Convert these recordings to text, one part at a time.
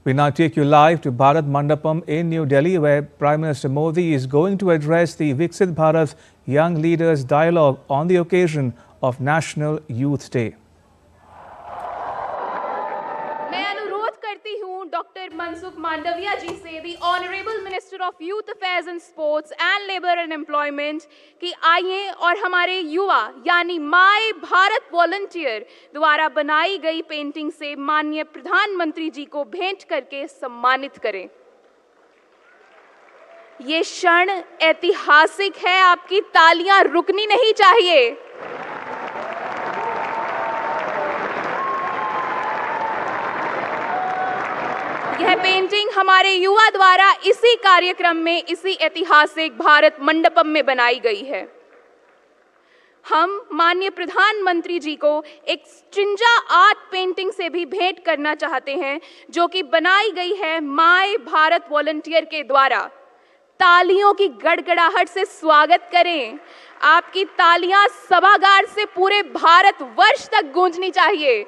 We now take you live to Bharat Mandapam in New Delhi, where Prime Minister Modi is going to address the Viksit Bharat Young Leaders Dialogue on the occasion of National Youth Day. मैं अनुरोध करती हूं doctor Mansukh Mandaviya जी से, the honourable minister of youth affairs and sports and labour and employment, कि आइए और हमारे युवा यानी माय भारत वॉलंटियर द्वारा बनाई गई पेंटिंग से माननीय प्रधानमंत्री जी को भेंट करके सम्मानित करें। ये क्षण ऐतिहासिक है, आपकी तालियां रुकनी नहीं चाहिए। यह पेंटिंग हमारे युवा द्वारा इसी कार्यक्रम में, इसी ऐतिहासिक भारत मंडपम में बनाई गई है। हम माननीय प्रधानमंत्री जी को एक स्ट्रिंजा आर्ट पेंटिंग से भी भेंट करना चाहते हैं, जो कि बनाई गई है माय भारत वॉलंटियर के द्वारा। तालियों की गड़गड़ाहट से स्वागत करें। आपकी तालियां सभागार से पूरे भारत वर्ष तक गूंजनी चाहिए।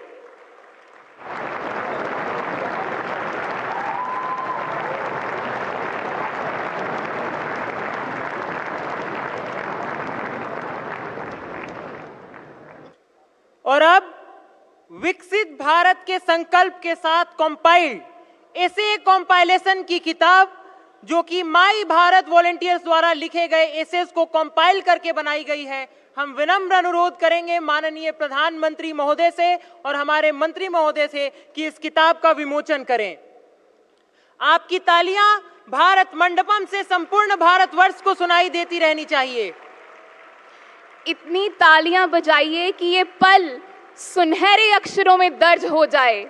और अब विकसित भारत के संकल्प के साथ कंपाइल्ड ऐसे कंपाइलेशन की किताब, जो कि माय भारत वॉलंटियर्स द्वारा लिखे गए एसेस को कंपाइल करके बनाई गई है, हम विनम्र अनुरोध करेंगे माननीय प्रधानमंत्री महोदय से और हमारे मंत्री महोदय से कि इस किताब का विमोचन करें। आपकी तालियां भारत मंडपम से संपूर्ण भारतवर्ष को सुनाई देती रहनी चाहिए। इतनी तालियां बजाइए कि ये पल सुनहरे अक्षरों में दर्ज हो जाए।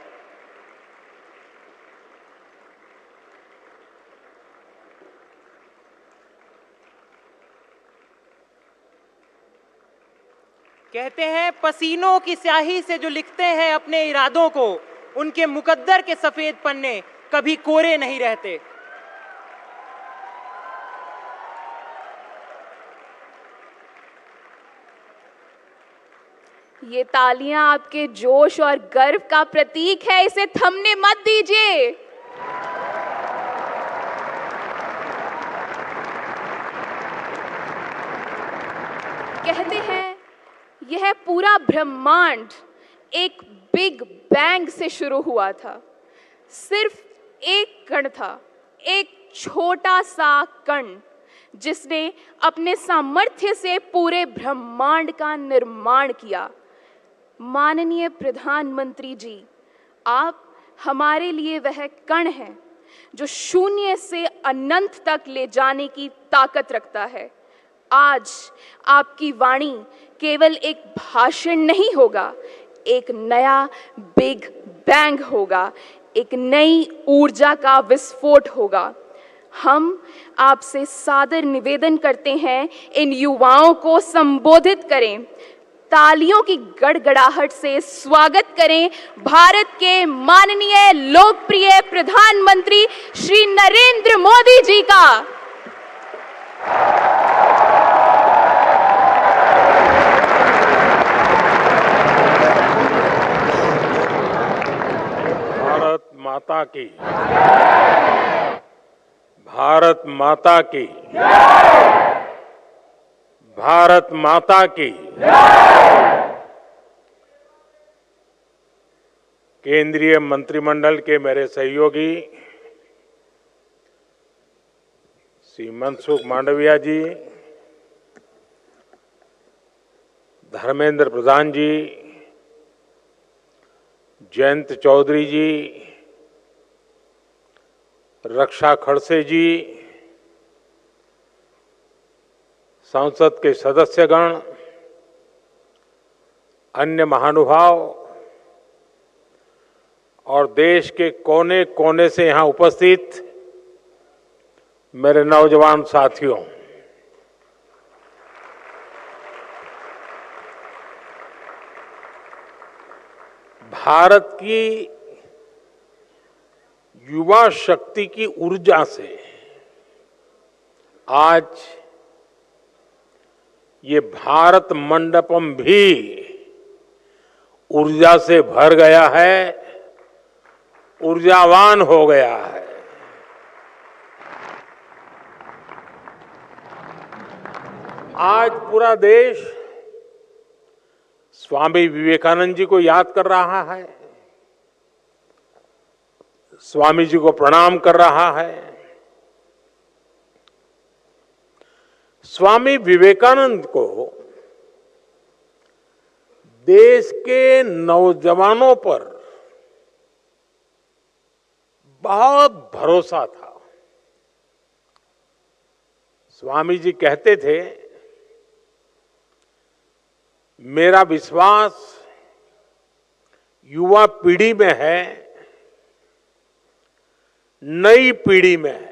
कहते हैं पसीनों की स्याही से जो लिखते हैं अपने इरादों को, उनके मुकद्दर के सफेद पन्ने कभी कोरे नहीं रहते। ये तालियां आपके जोश और गर्व का प्रतीक है, इसे थमने मत दीजिए। कहते हैं यह पूरा ब्रह्मांड एक बिग बैंग से शुरू हुआ था। सिर्फ एक कण था, एक छोटा सा कण, जिसने अपने सामर्थ्य से पूरे ब्रह्मांड का निर्माण किया। माननीय प्रधानमंत्री जी, आप हमारे लिए वह कण हैं जो शून्य से अनंत तक ले जाने की ताकत रखता है। आज आपकी वाणी केवल एक भाषण नहीं होगा, एक नया बिग बैंग होगा, एक नई ऊर्जा का विस्फोट होगा। हम आपसे सादर निवेदन करते हैं, इन युवाओं को संबोधित करें। तालियों की गड़गड़ाहट से स्वागत करें भारत के माननीय लोकप्रिय प्रधानमंत्री श्री नरेंद्र मोदी जी का। भारत माता की, भारत माता की, भारत माता की। केंद्रीय मंत्रिमंडल के मेरे सहयोगी श्री मनसुख मांडविया जी, धर्मेंद्र प्रधान जी, जयंत चौधरी जी, रक्षा खड़से जी, संसद के सदस्यगण, अन्य महानुभाव और देश के कोने कोने से यहां उपस्थित मेरे नौजवान साथियों, भारत की युवा शक्ति की ऊर्जा से आज ये भारत मंडपम भी ऊर्जा से भर गया है ऊर्जावान हो गया है। आज पूरा देश स्वामी विवेकानंद जी को याद कर रहा है, स्वामी जी को प्रणाम कर रहा है। स्वामी विवेकानंद को देश के नौजवानों पर बहुत भरोसा था। स्वामी जी कहते थे, मेरा विश्वास युवा पीढ़ी में है, नई पीढ़ी में है।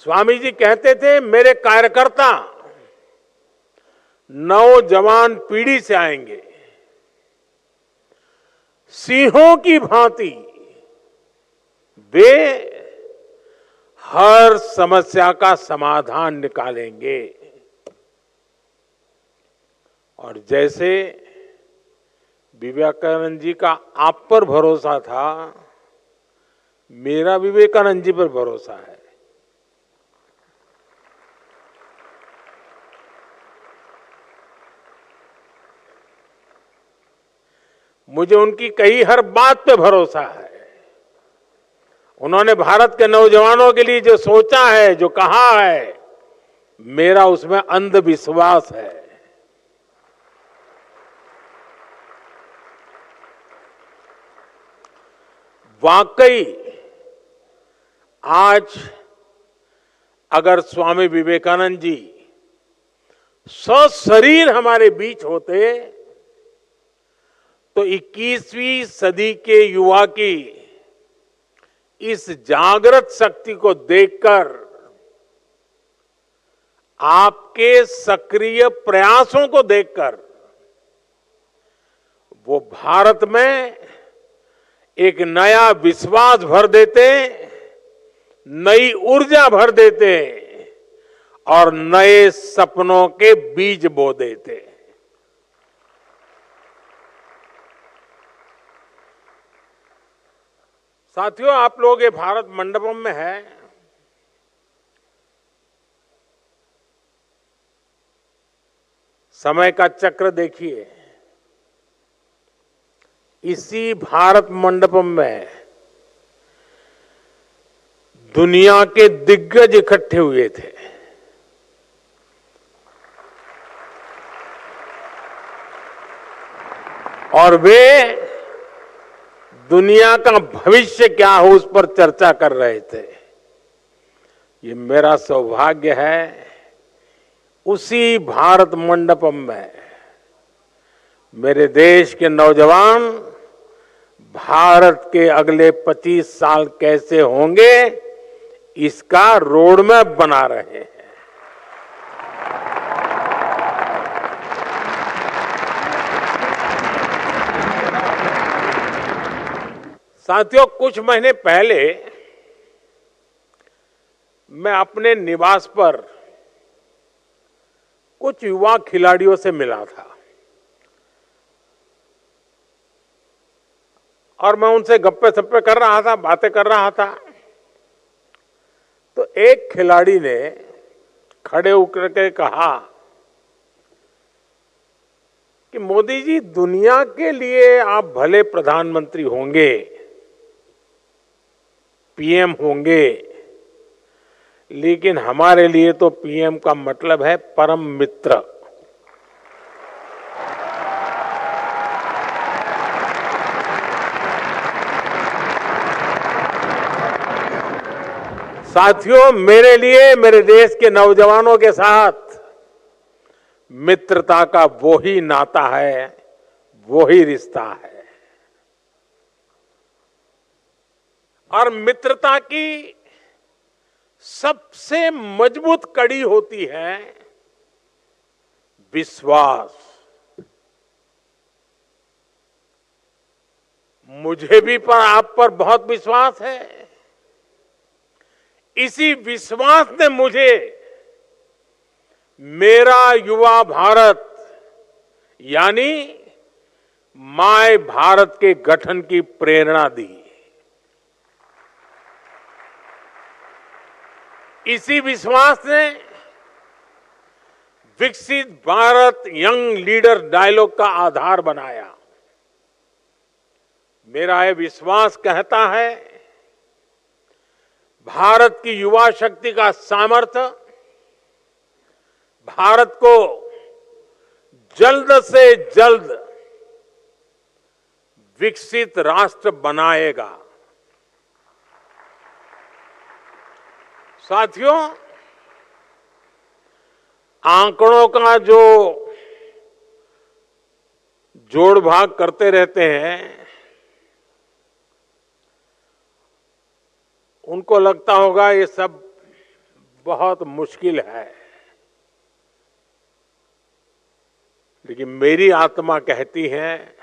स्वामी जी कहते थे, मेरे कार्यकर्ता नौजवान पीढ़ी से आएंगे, सिंहों की भांति वे हर समस्या का समाधान निकालेंगे। और जैसे विवेकानंद जी का आप पर भरोसा था, मेरा विवेकानंद जी पर भरोसा है। मुझे उनकी कही हर बात पे भरोसा है। उन्होंने भारत के नौजवानों के लिए जो सोचा है, जो कहा है, मेरा उसमें अंधविश्वास है। वाकई आज अगर स्वामी विवेकानंद जी सशरीर हमारे बीच होते तो 21वीं सदी के युवा की इस जागृत शक्ति को देखकर, आपके सक्रिय प्रयासों को देखकर वो भारत में एक नया विश्वास भर देते, नई ऊर्जा भर देते और नए सपनों के बीज बो देते। साथियों, आप लोग ये भारत मंडपम में है, समय का चक्र देखिए। इसी भारत मंडपम में दुनिया के दिग्गज इकट्ठे हुए थे। और वे दुनिया का भविष्य क्या हो उस पर चर्चा कर रहे थे। ये मेरा सौभाग्य है, उसी भारत मंडपम में मेरे देश के नौजवान भारत के अगले 25 साल कैसे होंगे, इसका रोड मैप बना रहे हैं। साथियों, कुछ महीने पहले मैं अपने निवास पर कुछ युवा खिलाड़ियों से मिला था और मैं उनसे गप्पे सप्पे कर रहा था, बातें कर रहा था। तो एक खिलाड़ी ने खड़े होकर के कहा कि मोदी जी, दुनिया के लिए आप भले प्रधानमंत्री होंगे, पीएम होंगे, लेकिन हमारे लिए तो पीएम का मतलब है परम मित्र। साथियों, मेरे लिए मेरे देश के नौजवानों के साथ मित्रता का वो ही नाता है, वो ही रिश्ता है। और मित्रता की सबसे मजबूत कड़ी होती है विश्वास। मुझे भी आप पर बहुत विश्वास है। इसी विश्वास ने मुझे मेरा युवा भारत यानी माय भारत के गठन की प्रेरणा दी। इसी विश्वास ने विकसित भारत यंग लीडर डायलॉग का आधार बनाया। मेरा यह विश्वास कहता है, भारत की युवा शक्ति का सामर्थ्य भारत को जल्द से जल्द विकसित राष्ट्र बनाएगा। साथियों, आंकड़ों का जो जोड़ भाग करते रहते हैं, उनको लगता होगा ये सब बहुत मुश्किल है, लेकिन मेरी आत्मा कहती है,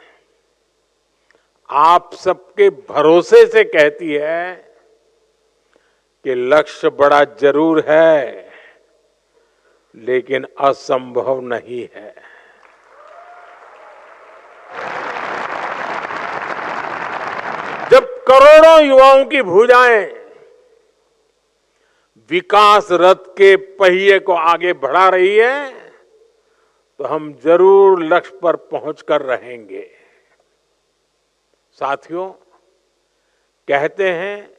आप सबके भरोसे से कहती है कि लक्ष्य बड़ा जरूर है, लेकिन असंभव नहीं है। जब करोड़ों युवाओं की भुजाएं विकास रथ के पहिए को आगे बढ़ा रही है, तो हम जरूर लक्ष्य पर पहुंचकर रहेंगे। साथियों, कहते हैं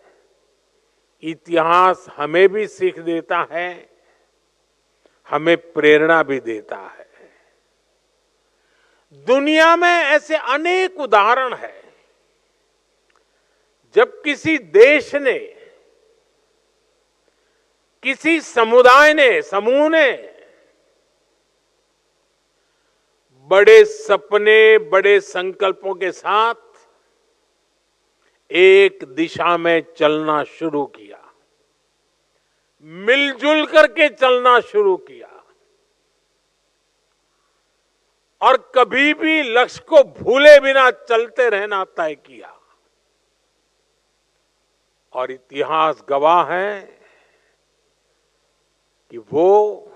इतिहास हमें भी सीख देता है, हमें प्रेरणा भी देता है। दुनिया में ऐसे अनेक उदाहरण हैं जब किसी देश ने, किसी समुदाय ने, समूह ने बड़े सपने, बड़े संकल्पों के साथ एक दिशा में चलना शुरू किया, मिलजुल करके चलना शुरू किया और कभी भी लक्ष्य को भूले बिना चलते रहना तय किया। और इतिहास गवाह है कि वो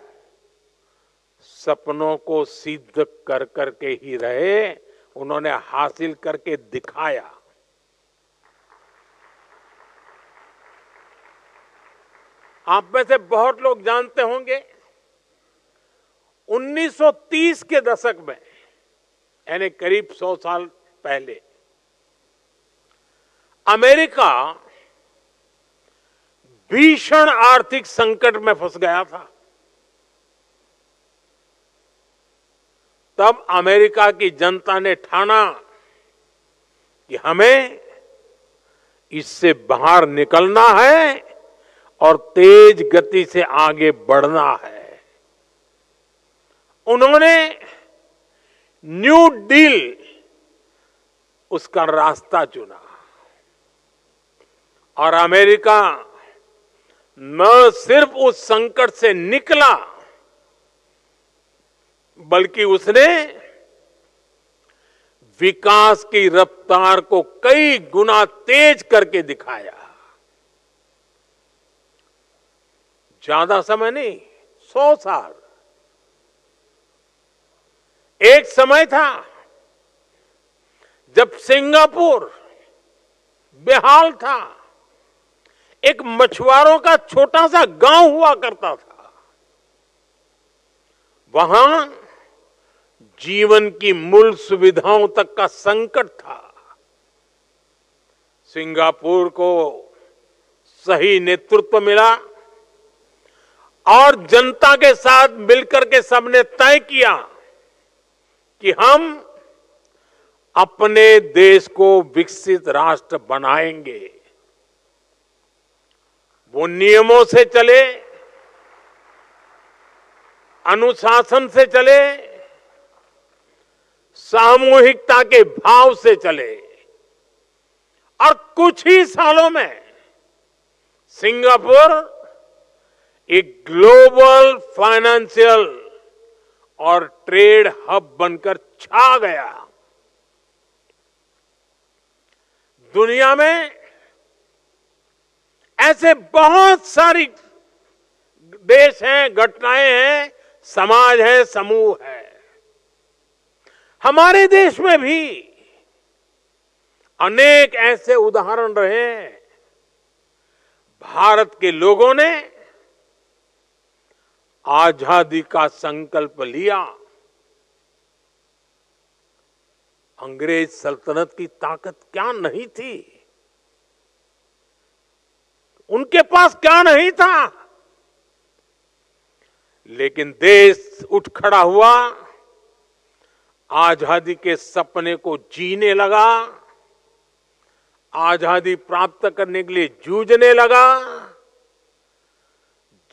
सपनों को सिद्ध कर करके ही रहे, उन्होंने हासिल करके दिखाया। आप में से बहुत लोग जानते होंगे 1930 के दशक में, यानी करीब 100 साल पहले, अमेरिका भीषण आर्थिक संकट में फंस गया था। तब अमेरिका की जनता ने ठाना कि हमें इससे बाहर निकलना है और तेज गति से आगे बढ़ना है। उन्होंने न्यू डील, उसका रास्ता चुना और अमेरिका न सिर्फ उस संकट से निकला, बल्कि उसने विकास की रफ्तार को कई गुना तेज करके दिखाया। ज्यादा समय नहीं, 100 साल। एक समय था जब सिंगापुर बेहाल था, एक मछुआरों का छोटा सा गांव हुआ करता था। वहां जीवन की मूल सुविधाओं तक का संकट था। सिंगापुर को सही नेतृत्व मिला और जनता के साथ मिलकर के सबने तय किया कि हम अपने देश को विकसित राष्ट्र बनाएंगे। वो नियमों से चले, अनुशासन से चले, सामूहिकता के भाव से चले और कुछ ही सालों में सिंगापुर एक ग्लोबल फाइनेंशियल और ट्रेड हब बनकर छा गया। दुनिया में ऐसे बहुत सारी देश हैं, घटनाएं हैं, समाज है, समूह है, हमारे देश में भी अनेक ऐसे उदाहरण रहे हैं। भारत के लोगों ने आजादी का संकल्प लिया। अंग्रेज सल्तनत की ताकत क्या नहीं थी, उनके पास क्या नहीं था, लेकिन देश उठ खड़ा हुआ, आजादी के सपने को जीने लगा, आजादी प्राप्त करने के लिए जूझने लगा,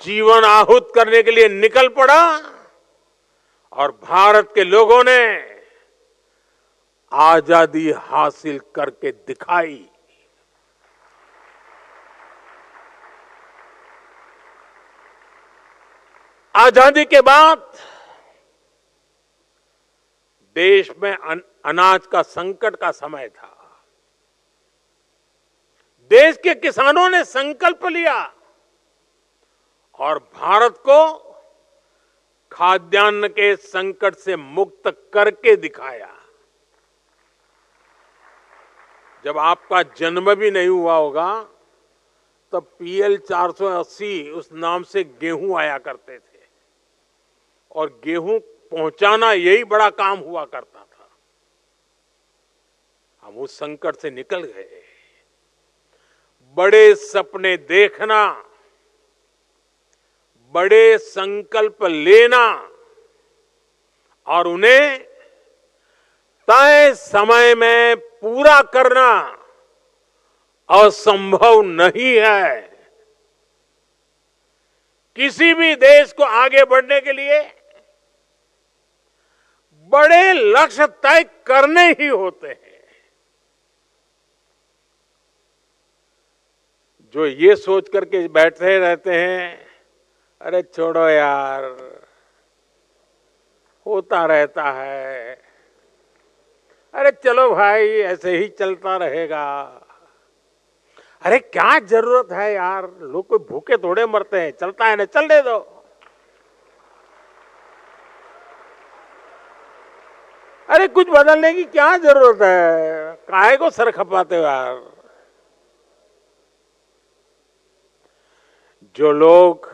जीवन आहुत करने के लिए निकल पड़ा और भारत के लोगों ने आजादी हासिल करके दिखाई। आजादी के बाद देश में अनाज का संकट का समय था। देश के किसानों ने संकल्प लिया और भारत को खाद्यान्न के संकट से मुक्त करके दिखाया। जब आपका जन्म भी नहीं हुआ होगा तब PL 480 उस नाम से गेहूं आया करते थे और गेहूं पहुंचाना यही बड़ा काम हुआ करता था। हम उस संकट से निकल गए। बड़े सपने देखना, बड़े संकल्प लेना और उन्हें तय समय में पूरा करना असंभव नहीं है। किसी भी देश को आगे बढ़ने के लिए बड़े लक्ष्य तय करने ही होते हैं। जो ये सोच करके बैठे रहते हैं, अरे छोड़ो यार, होता रहता है, अरे चलो भाई ऐसे ही चलता रहेगा, अरे क्या जरूरत है यार, लोग कोई भूखे थोड़े मरते हैं, चलता है ना, चलने दो। अरे कुछ बदलने की क्या जरूरत है, काहे को सर खपाते हो यार। जो लोग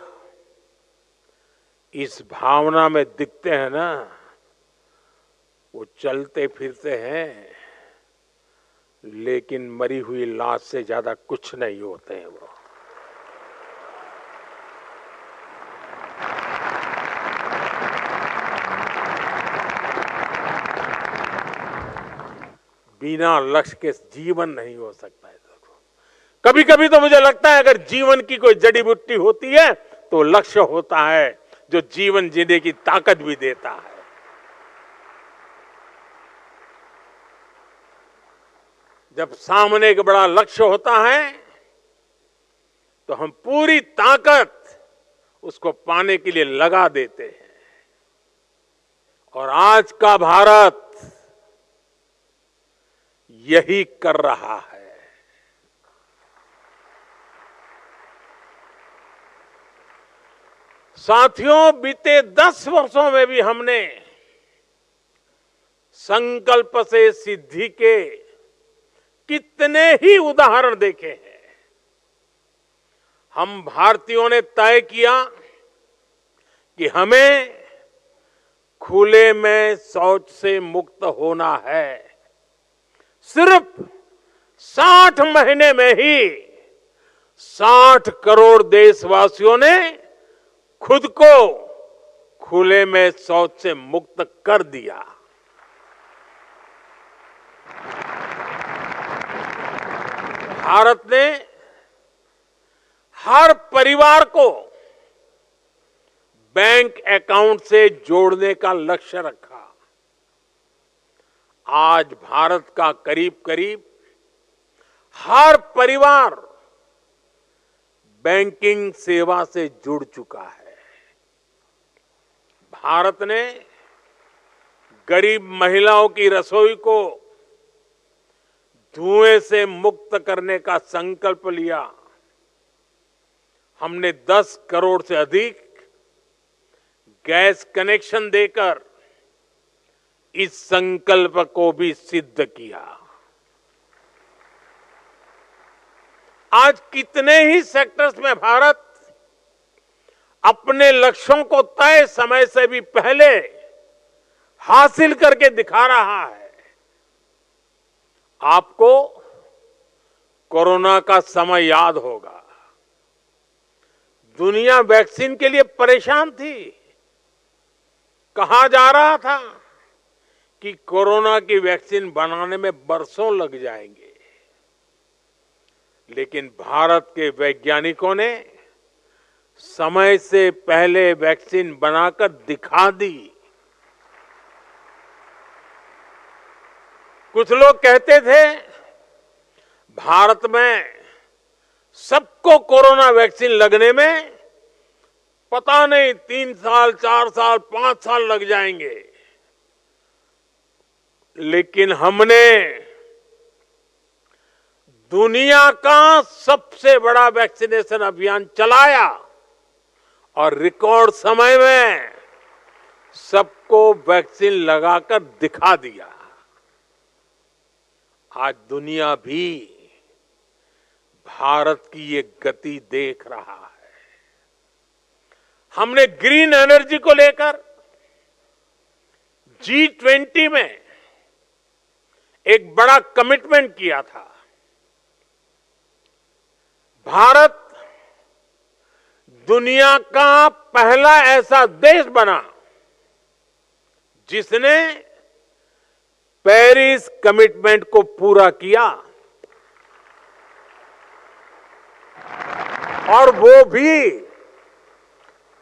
इस भावना में दिखते हैं ना, वो चलते फिरते हैं लेकिन मरी हुई लाश से ज्यादा कुछ नहीं होते हैं। वो बिना लक्ष्य के जीवन नहीं हो सकता है। कभी कभी तो मुझे लगता है अगर जीवन की कोई जड़ी बूटी होती है तो लक्ष्य होता है, जो जीवन जीने की ताकत भी देता है। जब सामने एक बड़ा लक्ष्य होता है तो हम पूरी ताकत उसको पाने के लिए लगा देते हैं। और आज का भारत यही कर रहा है। साथियों, बीते 10 वर्षों में भी हमने संकल्प से सिद्धि के कितने ही उदाहरण देखे हैं। हम भारतीयों ने तय किया कि हमें खुले में शौच से मुक्त होना है। सिर्फ 60 महीने में ही 60 करोड़ देशवासियों ने खुद को खुले में शौच से मुक्त कर दिया। भारत ने हर परिवार को बैंक अकाउंट से जोड़ने का लक्ष्य रखा। आज भारत का करीब करीब हर परिवार बैंकिंग सेवा से जुड़ चुका है। भारत ने गरीब महिलाओं की रसोई को धुएं से मुक्त करने का संकल्प लिया। हमने 10 करोड़ से अधिक गैस कनेक्शन देकर इस संकल्प को भी सिद्ध किया। आज कितने ही सेक्टर्स में भारत अपने लक्ष्यों को तय समय से भी पहले हासिल करके दिखा रहा है। आपको कोरोना का समय याद होगा। दुनिया वैक्सीन के लिए परेशान थी। कहा जा रहा था कि कोरोना की वैक्सीन बनाने में बरसों लग जाएंगे, लेकिन भारत के वैज्ञानिकों ने समय से पहले वैक्सीन बनाकर दिखा दी। कुछ लोग कहते थे भारत में सबको कोरोना वैक्सीन लगने में पता नहीं 3 साल, 4 साल, 5 साल लग जाएंगे, लेकिन हमने दुनिया का सबसे बड़ा वैक्सीनेशन अभियान चलाया और रिकॉर्ड समय में सबको वैक्सीन लगाकर दिखा दिया। आज दुनिया भी भारत की ये गति देख रहा है। हमने ग्रीन एनर्जी को लेकर G20 में एक बड़ा कमिटमेंट किया था। भारत दुनिया का पहला ऐसा देश बना जिसने पेरिस कमिटमेंट को पूरा किया, और वो भी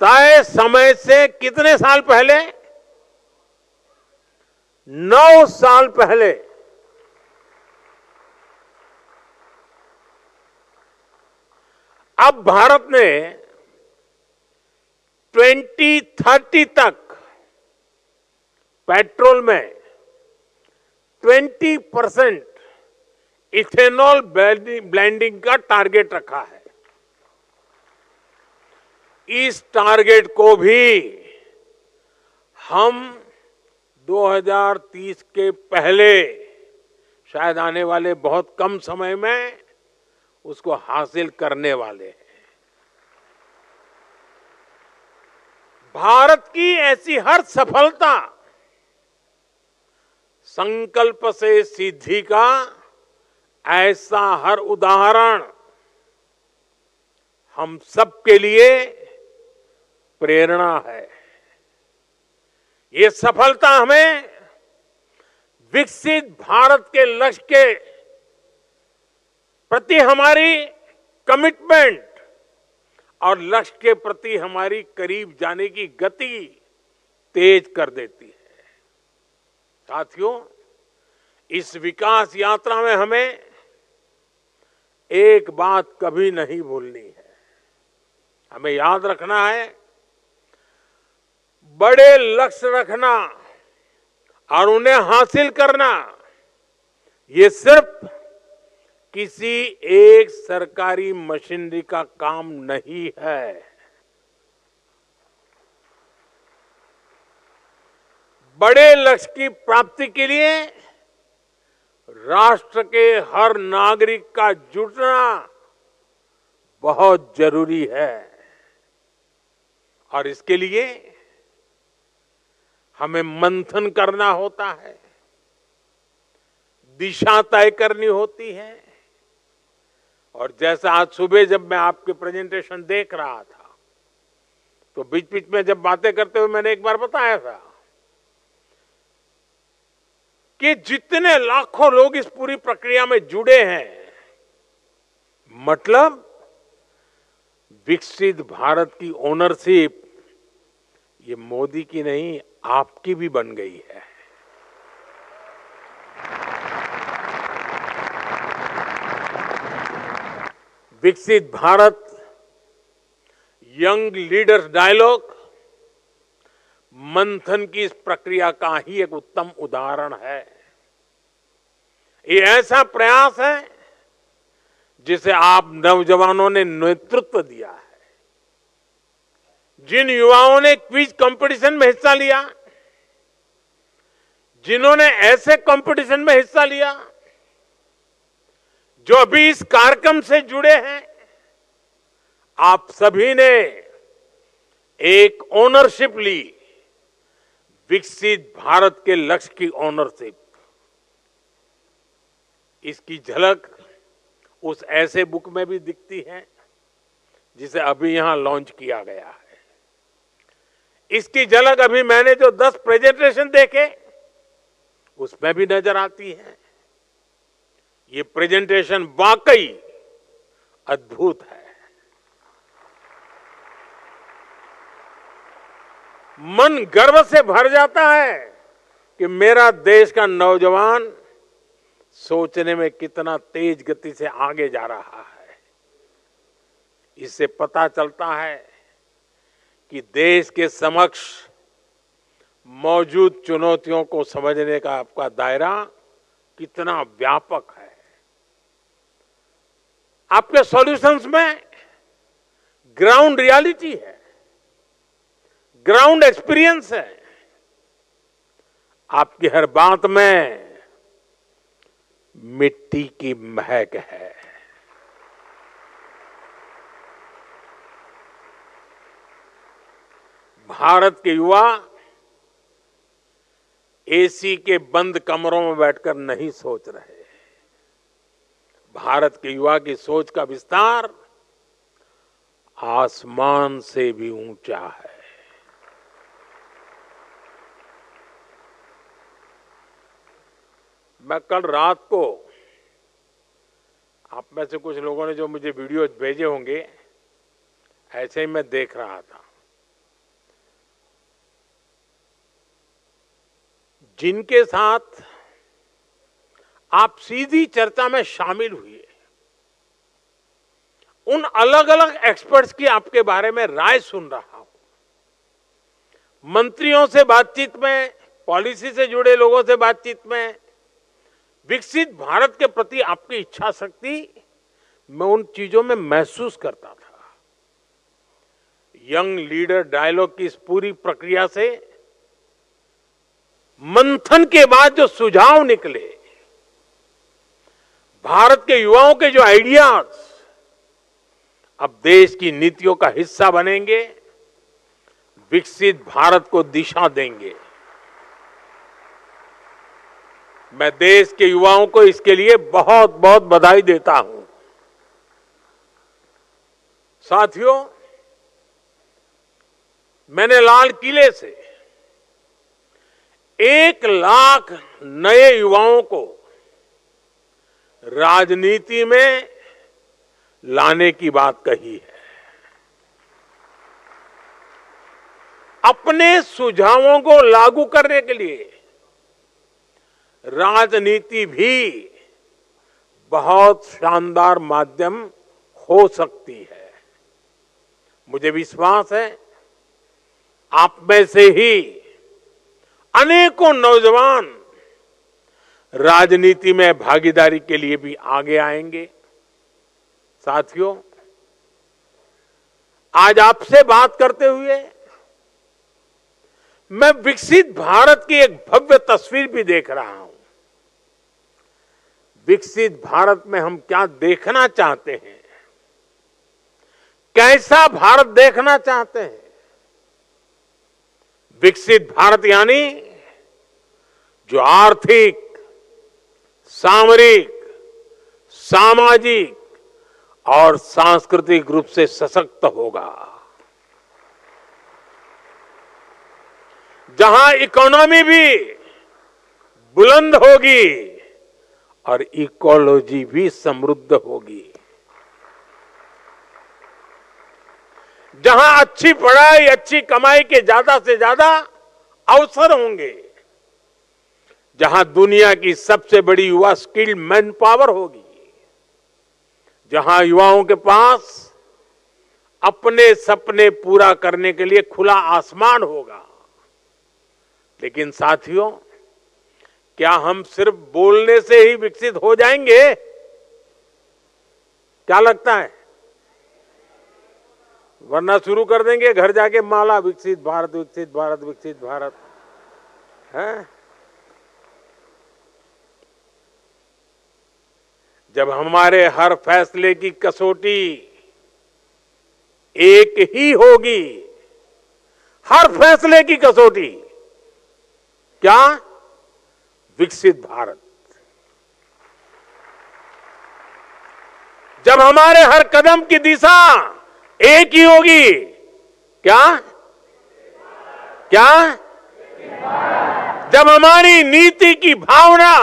तय समय से कितने साल पहले? 9 साल पहले। अब भारत ने 2030 तक पेट्रोल में 20% इथेनॉल ब्लेंडिंग का टारगेट रखा है। इस टारगेट को भी हम 2030 के पहले, शायद आने वाले बहुत कम समय में, उसको हासिल करने वाले हैं। भारत की ऐसी हर सफलता संकल्प से सिद्धि का ऐसा हर उदाहरण हम सबके लिए प्रेरणा है। ये सफलता हमें विकसित भारत के लक्ष्य के प्रति हमारी कमिटमेंट और लक्ष्य के प्रति हमारी करीब जाने की गति तेज कर देती है। साथियों, इस विकास यात्रा में हमें एक बात कभी नहीं भूलनी है। हमें याद रखना है, बड़े लक्ष्य रखना और उन्हें हासिल करना ये सिर्फ किसी एक सरकारी मशीनरी का काम नहीं है। बड़े लक्ष्य की प्राप्ति के लिए राष्ट्र के हर नागरिक का जुटना बहुत जरूरी है, और इसके लिए हमें मंथन करना होता है, दिशा तय करनी होती है। और जैसा आज सुबह जब मैं आपके प्रेजेंटेशन देख रहा था, तो बीच बीच में जब बातें करते हुए मैंने एक बार बताया था कि जितने लाखों लोग इस पूरी प्रक्रिया में जुड़े हैं, मतलब विकसित भारत की ओनरशिप ये मोदी की नहीं, आपकी भी बन गई है। विकसित भारत यंग लीडर्स डायलॉग मंथन की इस प्रक्रिया का ही एक उत्तम उदाहरण है। ये ऐसा प्रयास है जिसे आप नौजवानों ने नेतृत्व दिया है। जिन युवाओं ने क्विज कंपटीशन में हिस्सा लिया, जिन्होंने ऐसे कंपटीशन में हिस्सा लिया, जो अभी इस कार्यक्रम से जुड़े हैं, आप सभी ने एक ओनरशिप ली, विकसित भारत के लक्ष्य की ओनरशिप। इसकी झलक उस ऐसे बुक में भी दिखती है जिसे अभी यहां लॉन्च किया गया है। इसकी झलक अभी मैंने जो 10 प्रेजेंटेशन देखे उसमें भी नजर आती है। ये प्रेजेंटेशन वाकई अद्भुत है। मन गर्व से भर जाता है कि मेरा देश का नौजवान सोचने में कितना तेज गति से आगे जा रहा है। इससे पता चलता है कि देश के समक्ष मौजूद चुनौतियों को समझने का आपका दायरा कितना व्यापक है। आपके सॉल्यूशंस में ग्राउंड रियलिटी है, ग्राउंड एक्सपीरियंस है, आपकी हर बात में मिट्टी की महक है। भारत के युवा एसी के बंद कमरों में बैठकर नहीं सोच रहे। भारत के युवा की सोच का विस्तार आसमान से भी ऊंचा है। मैं कल रात को, आप में से कुछ लोगों ने जो मुझे वीडियो भेजे होंगे, ऐसे ही मैं देख रहा था। जिनके साथ आप सीधी चर्चा में शामिल हुए, उन अलग अलग एक्सपर्ट्स की आपके बारे में राय सुन रहा हूं। मंत्रियों से बातचीत में, पॉलिसी से जुड़े लोगों से बातचीत में, विकसित भारत के प्रति आपकी इच्छा शक्ति मैं उन चीजों में महसूस करता था। यंग लीडर डायलॉग की इस पूरी प्रक्रिया से मंथन के बाद जो सुझाव निकले, भारत के युवाओं के जो आइडियाज अब देश की नीतियों का हिस्सा बनेंगे, विकसित भारत को दिशा देंगे। मैं देश के युवाओं को इसके लिए बहुत बहुत बधाई देता हूं। साथियों, मैंने लाल किले से 1 लाख नए युवाओं को राजनीति में लाने की बात कही है। अपने सुझावों को लागू करने के लिए राजनीति भी बहुत शानदार माध्यम हो सकती है। मुझे विश्वास है आप में से ही अनेकों नौजवान राजनीति में भागीदारी के लिए भी आगे आएंगे। साथियों, आज आपसे बात करते हुए मैं विकसित भारत की एक भव्य तस्वीर भी देख रहा हूं। विकसित भारत में हम क्या देखना चाहते हैं, कैसा भारत देखना चाहते हैं। विकसित भारत यानी जो आर्थिक, सामरिक, सामाजिक और सांस्कृतिक रूप से सशक्त होगा, जहां इकोनॉमी भी बुलंद होगी और इकोलॉजी भी समृद्ध होगी, जहां अच्छी पढ़ाई, अच्छी कमाई के ज्यादा से ज्यादा अवसर होंगे, जहां दुनिया की सबसे बड़ी युवा स्किल्ड मैन पावर होगी, जहां युवाओं के पास अपने सपने पूरा करने के लिए खुला आसमान होगा। लेकिन साथियों, क्या हम सिर्फ बोलने से ही विकसित हो जाएंगे? क्या लगता है? वरना शुरू कर देंगे घर जाके माला, विकसित भारत, विकसित भारत, विकसित भारत है। जब हमारे हर फैसले की कसौटी एक ही होगी, हर फैसले की कसौटी क्या? विकसित भारत। जब हमारे हर कदम की दिशा एक ही होगी, क्या क्या? जब हमारी नीति की भावना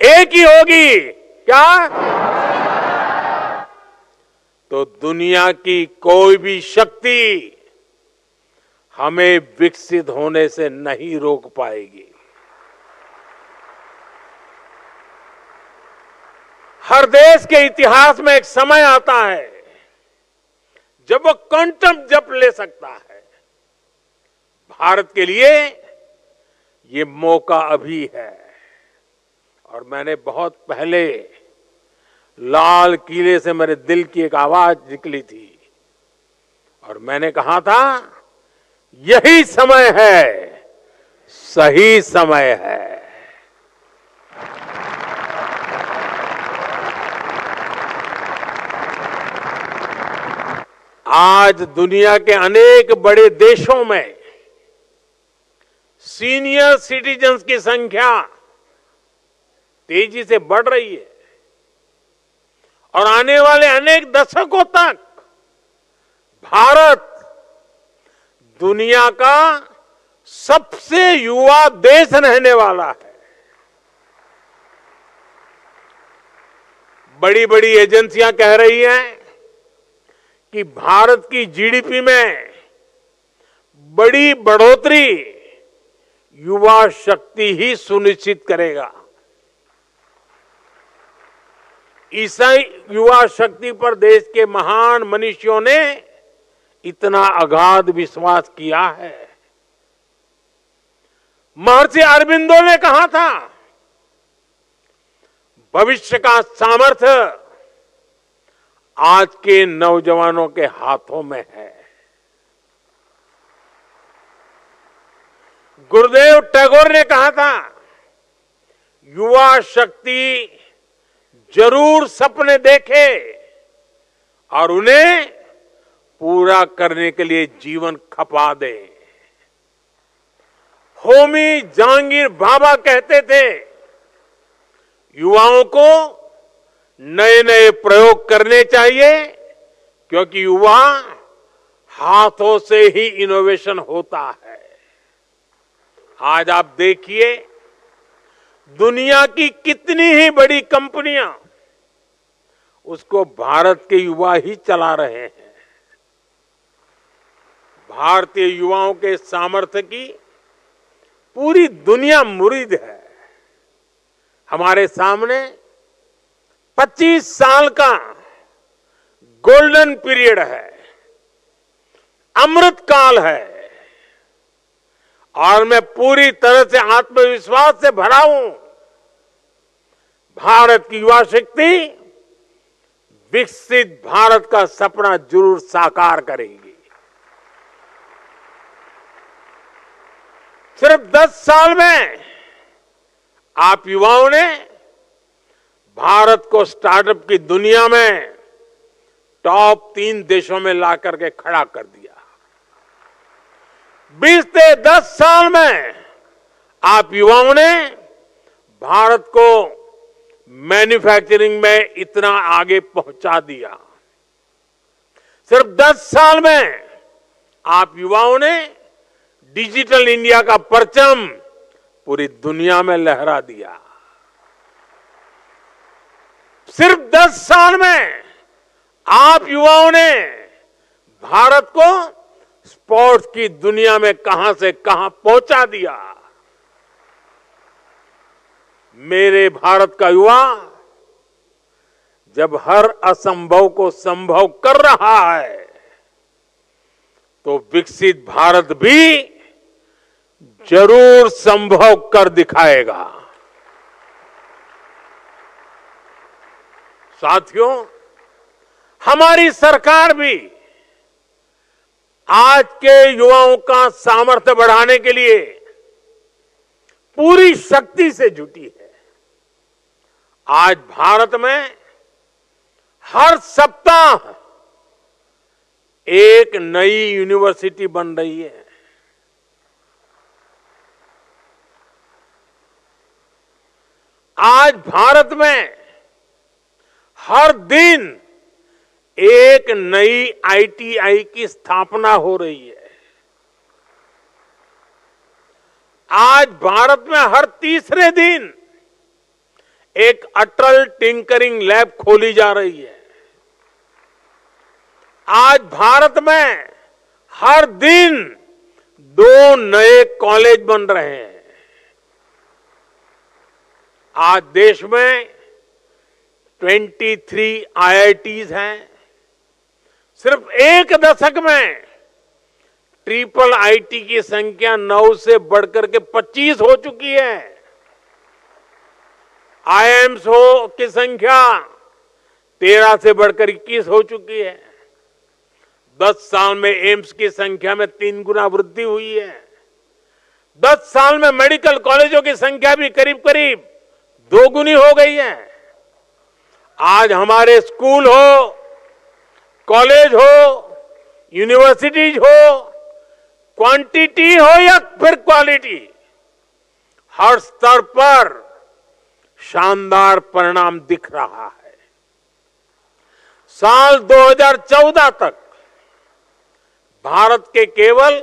एक ही होगी, क्या? तो दुनिया की कोई भी शक्ति हमें विकसित होने से नहीं रोक पाएगी। हर देश के इतिहास में एक समय आता है जब वो क्वांटम जंप ले सकता है। भारत के लिए ये मौका अभी है। और मैंने बहुत पहले लाल किले से मेरे दिल की एक आवाज निकली थी और मैंने कहा था, यही समय है, सही समय है। आज दुनिया के अनेक बड़े देशों में सीनियर सिटीजन्स की संख्या तेजी से बढ़ रही है और आने वाले अनेक दशकों तक भारत दुनिया का सबसे युवा देश रहने वाला है। बड़ी बड़ी एजेंसियां कह रही हैं कि भारत की जीडीपी में बड़ी बढ़ोतरी युवा शक्ति ही सुनिश्चित करेगा। इसी युवा शक्ति पर देश के महान मनीषियों ने इतना अगाध विश्वास किया है। महर्षि अरबिंदो ने कहा था, भविष्य का सामर्थ्य आज के नौजवानों के हाथों में है। गुरुदेव टैगोर ने कहा था, युवा शक्ति जरूर सपने देखे और उन्हें पूरा करने के लिए जीवन खपा दे। होमी जहांगीर भाभा कहते थे, युवाओं को नए नए प्रयोग करने चाहिए क्योंकि युवा हाथों से ही इनोवेशन होता है। आज आप देखिए, दुनिया की कितनी ही बड़ी कंपनियां उसको भारत के युवा ही चला रहे हैं। भारतीय युवाओं के सामर्थ्य की पूरी दुनिया मुरीद है। हमारे सामने 25 साल का गोल्डन पीरियड है, अमृत काल है और मैं पूरी तरह से आत्मविश्वास से भरा हूं। भारत की युवा शक्ति विकसित भारत का सपना जरूर साकार करेगी। सिर्फ 10 साल में आप युवाओं ने भारत को स्टार्टअप की दुनिया में टॉप 3 देशों में ला करके खड़ा कर दिया। 20 से 10 साल में आप युवाओं ने भारत को मैन्युफैक्चरिंग में इतना आगे पहुंचा दिया। सिर्फ 10 साल में आप युवाओं ने डिजिटल इंडिया का परचम पूरी दुनिया में लहरा दिया। सिर्फ 10 साल में आप युवाओं ने भारत को स्पोर्ट्स की दुनिया में कहां से कहां पहुंचा दिया। मेरे भारत का युवा जब हर असंभव को संभव कर रहा है तो विकसित भारत भी जरूर संभव कर दिखाएगा। साथियों, हमारी सरकार भी आज के युवाओं का सामर्थ्य बढ़ाने के लिए पूरी शक्ति से जुटी है। आज भारत में हर सप्ताह एक नई यूनिवर्सिटी बन रही है। आज भारत में हर दिन एक नई आईटीआई की स्थापना हो रही है। आज भारत में हर तीसरे दिन एक अटल टिंकरिंग लैब खोली जा रही है। आज भारत में हर दिन 2 नए कॉलेज बन रहे हैं। आज देश में 23 आईआईटीज हैं। सिर्फ एक दशक में ट्रिपल आईटी की संख्या 9 से बढ़कर के 25 हो चुकी है। आईआईएम्स की संख्या 13 से बढ़कर 21 हो चुकी है। 10 साल में एम्स की संख्या में 3 गुना वृद्धि हुई है। 10 साल में मेडिकल कॉलेजों की संख्या भी करीब करीब 2 गुनी हो गई है। आज हमारे स्कूल हो, कॉलेज हो, यूनिवर्सिटीज हो, क्वांटिटी हो या फिर क्वालिटी, हर स्तर पर शानदार परिणाम दिख रहा है। साल 2014 तक भारत के केवल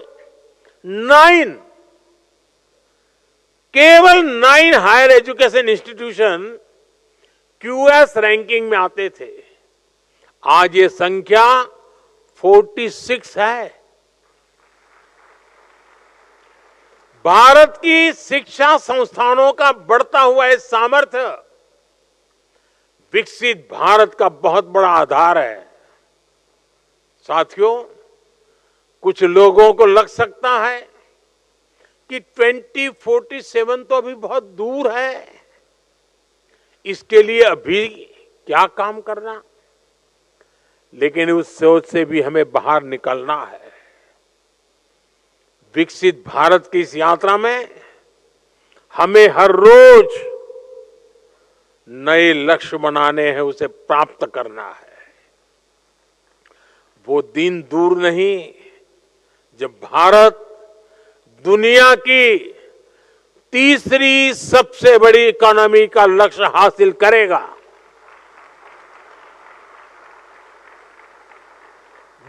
9 higher education institution QS ranking में आते थे। आज ये संख्या 46 है। भारत की शिक्षा संस्थानों का बढ़ता हुआ ये सामर्थ्य विकसित भारत का बहुत बड़ा आधार है। साथियों, कुछ लोगों को लग सकता है कि 2047 तो अभी बहुत दूर है, इसके लिए अभी क्या काम करना। लेकिन उस सोच से भी हमें बाहर निकलना है। विकसित भारत की इस यात्रा में हमें हर रोज नए लक्ष्य बनाने हैं, उसे प्राप्त करना है। वो दिन दूर नहीं जब भारत दुनिया की तीसरी सबसे बड़ी इकोनॉमी का लक्ष्य हासिल करेगा।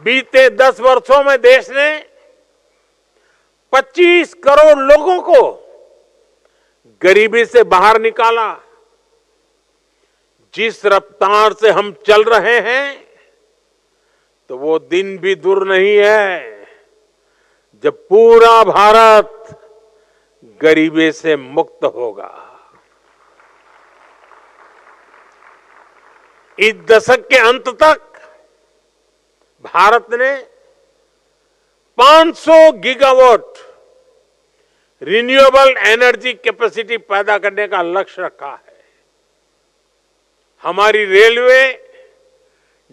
बीते 10 वर्षों में देश ने 25 करोड़ लोगों को गरीबी से बाहर निकाला। जिस रफ्तार से हम चल रहे हैं तो वो दिन भी दूर नहीं है जब पूरा भारत गरीबी से मुक्त होगा। इस दशक के अंत तक भारत ने 500 गीगावाट रिन्यूएबल एनर्जी कैपेसिटी पैदा करने का लक्ष्य रखा है। हमारी railway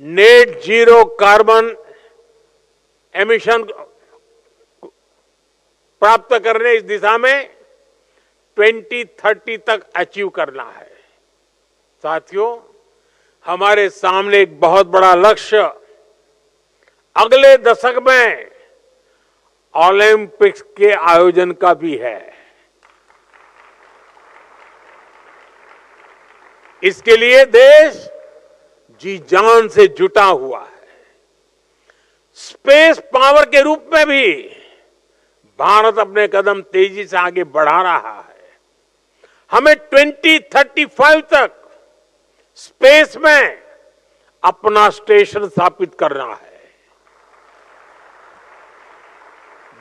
net zero carbon emission प्राप्त करने इस दिशा में 2030 तक अचीव करना है। साथियों, हमारे सामने एक बहुत बड़ा लक्ष्य अगले दशक में ओलंपिक्स के आयोजन का भी है। इसके लिए देश जी जान से जुटा हुआ है। स्पेस पावर के रूप में भी भारत अपने कदम तेजी से आगे बढ़ा रहा है। हमें 2035 तक स्पेस में अपना स्टेशन स्थापित करना है।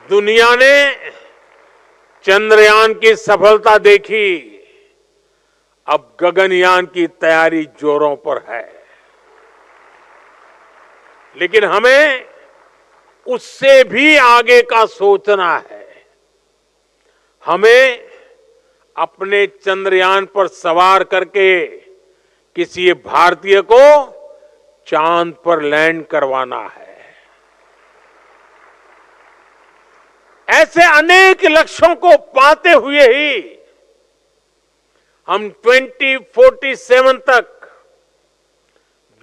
दुनिया ने चंद्रयान की सफलता देखी, अब गगनयान की तैयारी जोरों पर है। लेकिन हमें उससे भी आगे का सोचना है। हमें अपने चंद्रयान पर सवार करके किसी भारतीय को चांद पर लैंड करवाना है। ऐसे अनेक लक्ष्यों को पाते हुए ही हम 2047 तक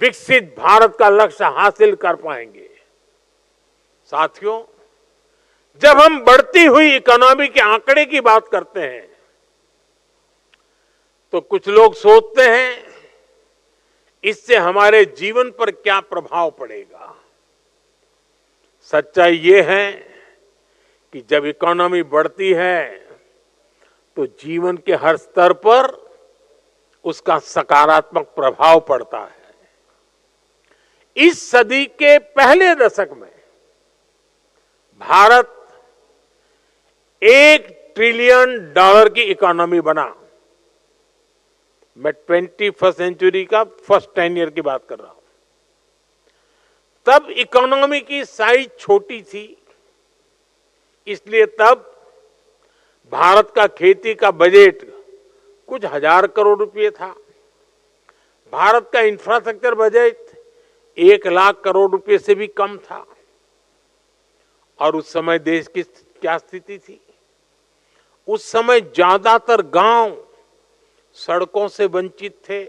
विकसित भारत का लक्ष्य हासिल कर पाएंगे। साथियों, जब हम बढ़ती हुई इकोनॉमी के आंकड़े की बात करते हैं तो कुछ लोग सोचते हैं इससे हमारे जीवन पर क्या प्रभाव पड़ेगा। सच्चाई ये है कि जब इकोनॉमी बढ़ती है तो जीवन के हर स्तर पर उसका सकारात्मक प्रभाव पड़ता है। इस सदी के पहले दशक में भारत $1 ट्रिलियन की इकोनॉमी बना। मैं 21st सेंचुरी का फर्स्ट 10 ईयर की बात कर रहा हूं। तब इकोनॉमी की साइज छोटी थी, इसलिए तब भारत का खेती का बजट कुछ 1000 करोड़ रुपए था। भारत का इंफ्रास्ट्रक्चर बजट 1 लाख करोड़ रुपए से भी कम था। और उस समय देश की क्या स्थिति थी? उस समय ज्यादातर गांव सड़कों से वंचित थे,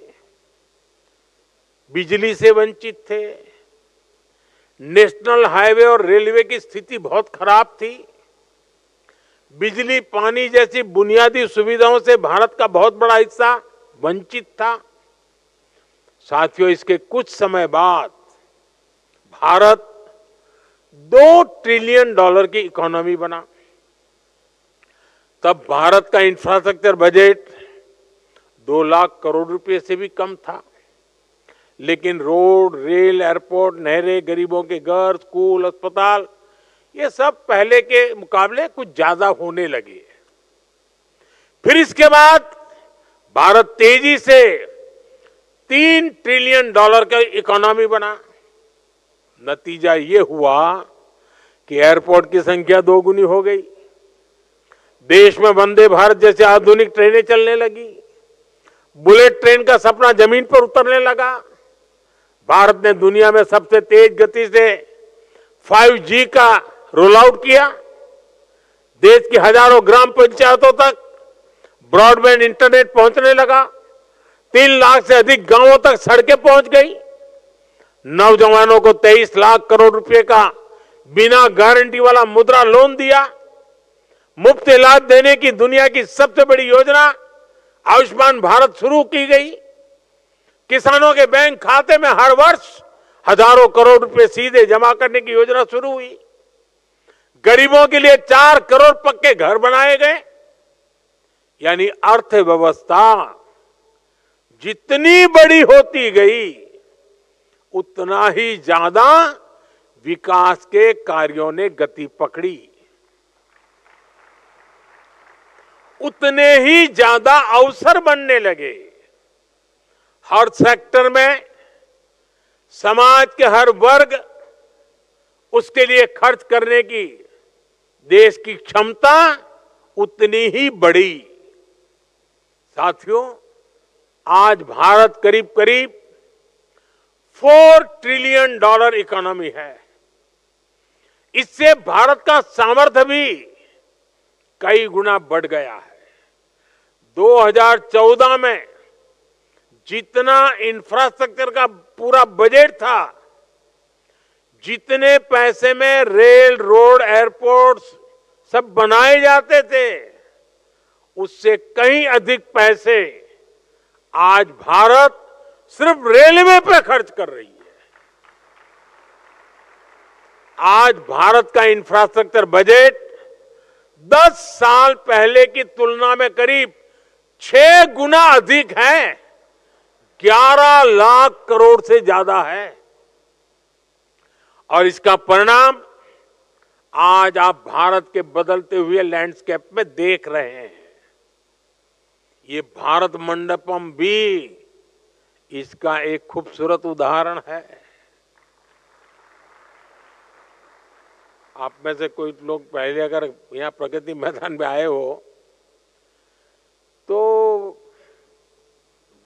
बिजली से वंचित थे, नेशनल हाईवे और रेलवे की स्थिति बहुत खराब थी। बिजली, पानी जैसी बुनियादी सुविधाओं से भारत का बहुत बड़ा हिस्सा वंचित था। साथियों, इसके कुछ समय बाद भारत $2 ट्रिलियन की इकोनॉमी बना। तब भारत का इंफ्रास्ट्रक्चर बजट 2 लाख करोड़ रुपए से भी कम था, लेकिन रोड, रेल, एयरपोर्ट, नहरें, गरीबों के घर, स्कूल, अस्पताल, ये सब पहले के मुकाबले कुछ ज्यादा होने लगे। फिर इसके बाद भारत तेजी से $3 ट्रिलियन का इकोनॉमी बना। नतीजा ये हुआ कि एयरपोर्ट की संख्या 2 गुनी हो गई। देश में वंदे भारत जैसे आधुनिक ट्रेनें चलने लगी। बुलेट ट्रेन का सपना जमीन पर उतरने लगा। भारत ने दुनिया में सबसे तेज गति से 5G का रोल आउट किया। देश की हजारों ग्राम पंचायतों तक ब्रॉडबैंड इंटरनेट पहुंचने लगा। 3 लाख से अधिक गांवों तक सड़कें पहुंच गई। नौजवानों को 23 लाख करोड़ रुपए का बिना गारंटी वाला मुद्रा लोन दिया। मुफ्त इलाज देने की दुनिया की सबसे बड़ी योजना आयुष्मान भारत शुरू की गई। किसानों के बैंक खाते में हर वर्ष हजारों करोड़ रुपए सीधे जमा करने की योजना शुरू हुई। गरीबों के लिए 4 करोड़ पक्के घर बनाए गए। यानी अर्थव्यवस्था जितनी बड़ी होती गई, उतना ही ज्यादा विकास के कार्यों ने गति पकड़ी, उतने ही ज्यादा अवसर बनने लगे। हर सेक्टर में समाज के हर वर्ग उसके लिए खर्च करने की देश की क्षमता उतनी ही बढ़ी। साथियों, आज भारत करीब करीब $4 ट्रिलियन इकोनॉमी है। इससे भारत का सामर्थ्य भी कई गुना बढ़ गया है। 2014 में जितना इंफ्रास्ट्रक्चर का पूरा बजट था, जितने पैसे में रेल, रोड, एयरपोर्ट सब बनाए जाते थे, उससे कहीं अधिक पैसे आज भारत सिर्फ रेलवे पे खर्च कर रही है। आज भारत का इंफ्रास्ट्रक्चर बजट 10 साल पहले की तुलना में करीब 6 गुना अधिक है। 11 लाख करोड़ से ज्यादा है। और इसका परिणाम आज आप भारत के बदलते हुए लैंडस्केप में देख रहे हैं। ये भारत मंडपम भी इसका एक खूबसूरत उदाहरण है। आप में से कोई लोग पहले अगर यहाँ प्रगति मैदान में आए हो तो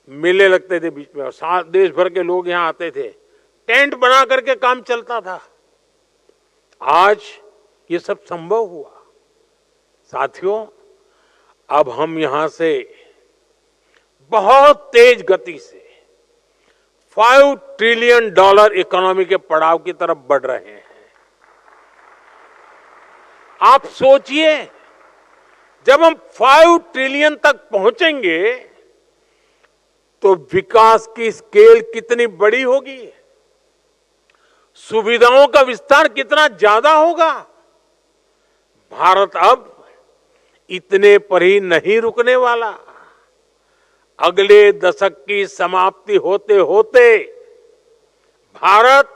मेले लगते थे बीच में, और देश भर के लोग यहाँ आते थे। टेंट बना करके काम चलता था। आज ये सब संभव हुआ। साथियों, अब हम यहां से बहुत तेज गति से $5 ट्रिलियन इकोनॉमी के पड़ाव की तरफ बढ़ रहे हैं। आप सोचिए, जब हम 5 ट्रिलियन तक पहुंचेंगे तो विकास की स्केल कितनी बड़ी होगी, सुविधाओं का विस्तार कितना ज्यादा होगा। भारत अब इतने पर ही नहीं रुकने वाला। अगले दशक की समाप्ति होते होते भारत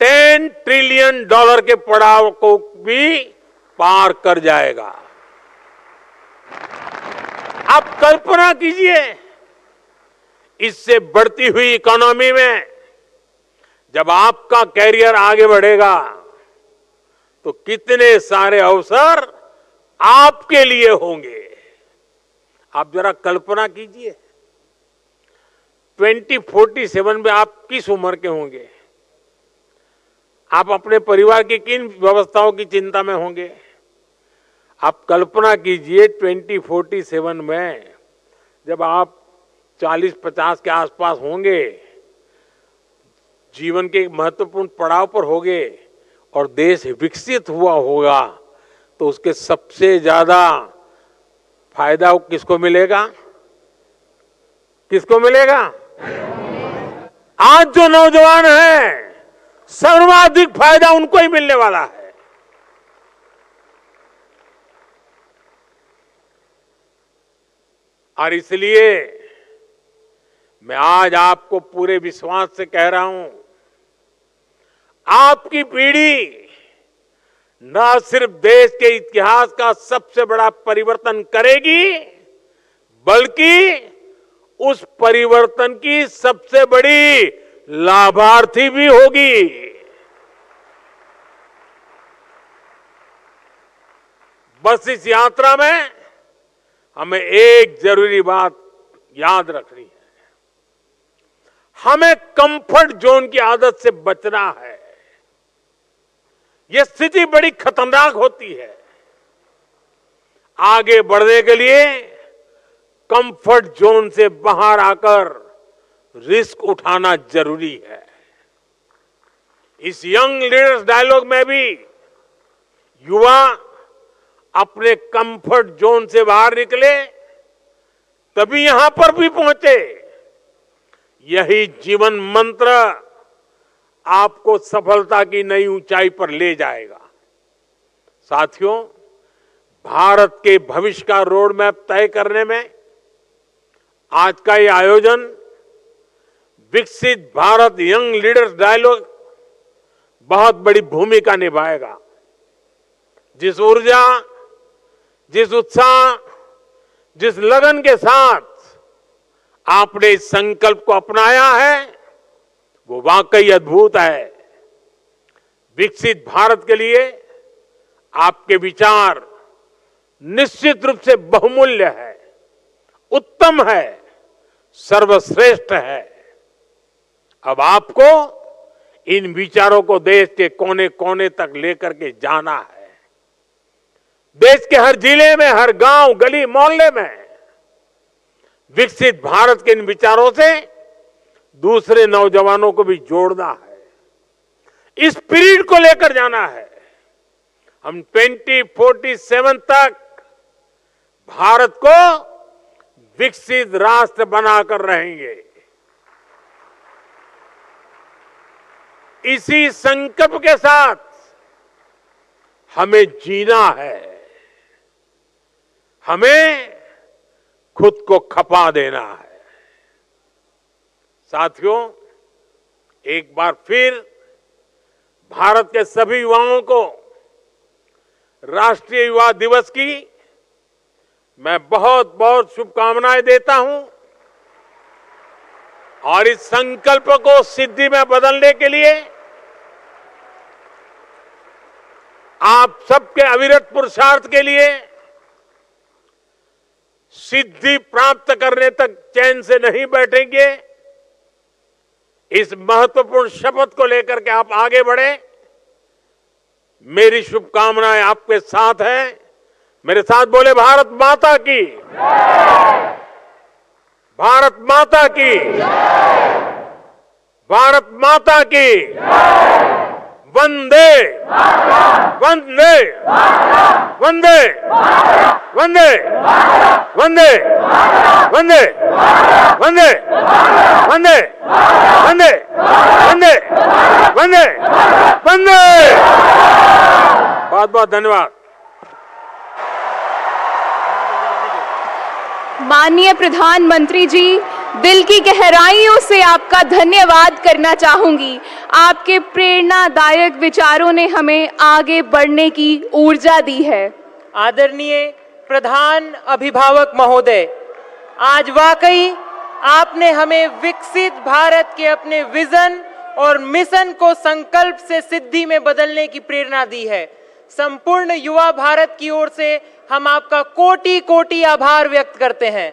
$10 ट्रिलियन के पड़ाव को भी पार कर जाएगा। आप कल्पना कीजिए, इससे बढ़ती हुई इकोनॉमी में जब आपका कैरियर आगे बढ़ेगा तो कितने सारे अवसर आपके लिए होंगे। आप जरा कल्पना कीजिए, 2047 में आप किस उम्र के होंगे, आप अपने परिवार की किन व्यवस्थाओं की चिंता में होंगे। आप कल्पना कीजिए 2047 में जब आप 40-50 के आसपास होंगे, जीवन के एक महत्वपूर्ण पड़ाव पर होंगे और देश विकसित हुआ होगा, तो उसके सबसे ज्यादा फायदा किसको मिलेगा? किसको मिलेगा? आज जो नौजवान हैं, सर्वाधिक फायदा उनको ही मिलने वाला है। और इसलिए मैं आज आपको पूरे विश्वास से कह रहा हूं, आपकी पीढ़ी न सिर्फ देश के इतिहास का सबसे बड़ा परिवर्तन करेगी, बल्कि उस परिवर्तन की सबसे बड़ी लाभार्थी भी होगी। बस इस यात्रा में हमें एक जरूरी बात याद रखनी है, हमें कंफर्ट जोन की आदत से बचना है। यह स्थिति बड़ी खतरनाक होती है। आगे बढ़ने के लिए कंफर्ट जोन से बाहर आकर रिस्क उठाना जरूरी है। इस यंग लीडर्स डायलॉग में भी युवा अपने कंफर्ट जोन से बाहर निकले, तभी यहां पर भी पहुंचे। यही जीवन मंत्र आपको सफलता की नई ऊंचाई पर ले जाएगा। साथियों, भारत के भविष्य का रोड मैप तय करने में आज का ये आयोजन विकसित भारत यंग लीडर्स डायलॉग बहुत बड़ी भूमिका निभाएगा। जिस ऊर्जा, जिस उत्साह, जिस लगन के साथ आपने इस संकल्प को अपनाया है, वो वाकई अद्भुत है। विकसित भारत के लिए आपके विचार निश्चित रूप से बहुमूल्य है, उत्तम है, सर्वश्रेष्ठ है। अब आपको इन विचारों को देश के कोने कोने तक लेकर के जाना है। देश के हर जिले में, हर गांव, गली, मोहल्ले में विकसित भारत के इन विचारों से दूसरे नौजवानों को भी जोड़ना है। इस पीरियड को लेकर जाना है। हम 2047 तक भारत को विकसित राष्ट्र बनाकर रहेंगे। इसी संकल्प के साथ हमें जीना है, हमें खुद को खपा देना है। साथियों, एक बार फिर भारत के सभी युवाओं को राष्ट्रीय युवा दिवस की मैं बहुत बहुत शुभकामनाएं देता हूं। और इस संकल्प को सिद्धि में बदलने के लिए आप सबके अविरत पुरुषार्थ के लिए सिद्धि प्राप्त करने तक चैन से नहीं बैठेंगे। इस महत्वपूर्ण शपथ को लेकर के आप आगे बढ़े। मेरी शुभकामनाएं आपके साथ हैं। मेरे साथ बोले, भारत माता की। भारत माता की, भारत माता की, वंदे वंदे वंदे वंदे वंदे वंदे वंदे वंदे वंदे वंदे वंदे वंदे। बहुत बहुत धन्यवाद। माननीय प्रधानमंत्री जी, दिल की गहराइयों से आपका धन्यवाद करना चाहूंगी। आपके प्रेरणादायक विचारों ने हमें आगे बढ़ने की ऊर्जा दी है। आदरणीय प्रधान अभिभावक महोदय, आज वाकई आपने हमें विकसित भारत के अपने विजन और मिशन को संकल्प से सिद्धि में बदलने की प्रेरणा दी है। संपूर्ण युवा भारत की ओर से हम आपका कोटि कोटि आभार व्यक्त करते हैं।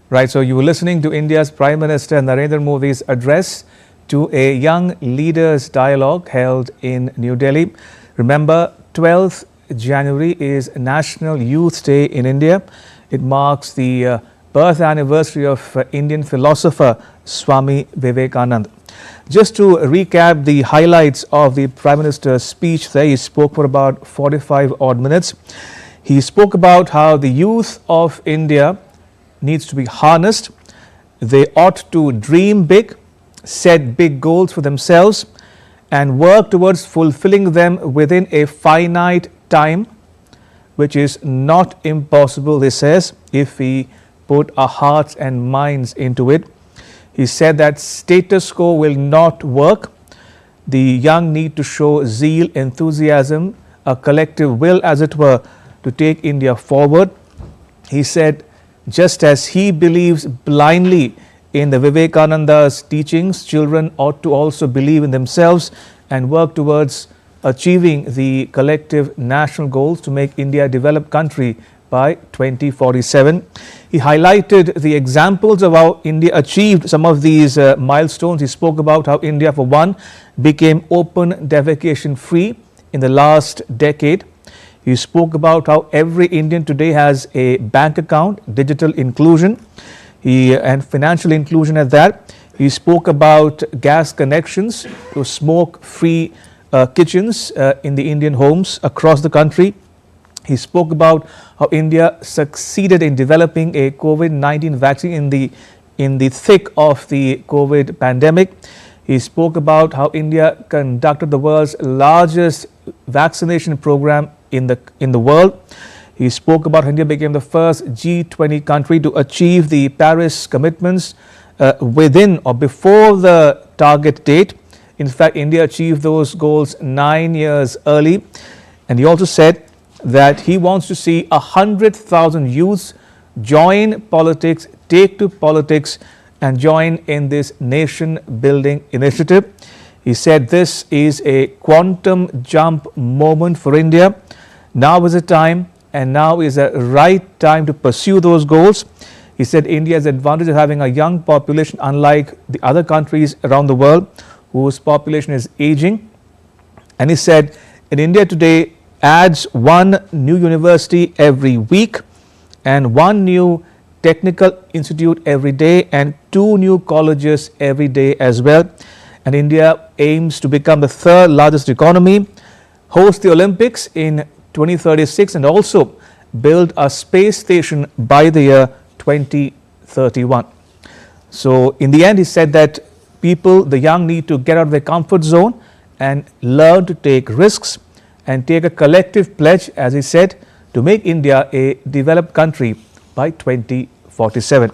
Right, so you were listening to India's Prime Minister Narendra Modi's address to a Young Leaders Dialogue held in New Delhi. Remember, 12th January is National Youth Day in India. It marks the birth anniversary of Indian philosopher Swami Vivekananda. Just to recap the highlights of the Prime Minister's speech there, he spoke for about 45 odd minutes. He spoke about how the youth of India needs to be harnessed. They ought to dream big, set big goals for themselves and work towards fulfilling them within a finite time, which is not impossible, he says, if we put our hearts and minds into it. He said that status quo will not work. The young need to show zeal, enthusiasm, a collective will, as it were, to take India forward. He said, just as he believes blindly in the Vivekananda's teachings, children ought to also believe in themselves and work towards achieving the collective national goals to make India a developed country by 2047. He highlighted the examples of how India achieved some of these milestones. He spoke about how India, for one, became open defecation free in the last decade. He spoke about how every Indian today has a bank account, digital inclusion and financial inclusion at that. He spoke about gas connections to smoke-free kitchens in the Indian homes across the country. He spoke about how India succeeded in developing a COVID-19 vaccine in the thick of the COVID pandemic. He spoke about how India conducted the world's largest vaccination program in the world. He spoke about how India became the first G20 country to achieve the Paris commitments within or before the target date. In fact, India achieved those goals 9 years early. And he also said that he wants to see 100,000 youths join politics, take to politics and join in this nation building initiative. He said this is a quantum jump moment for India. Now is the time, and now is the right time to pursue those goals. He said India has the advantage of having a young population, unlike the other countries around the world whose population is aging. And he said in India today adds one new university every week and one new technical institute every day and 2 new colleges every day as well. And India aims to become the 3rd largest economy, host the Olympics in 2036 and also build a space station by the year 2031. So in the end, he said that people, the young, need to get out of their comfort zone and learn to take risks and take a collective pledge, as he said, to make India a developed country by 2047.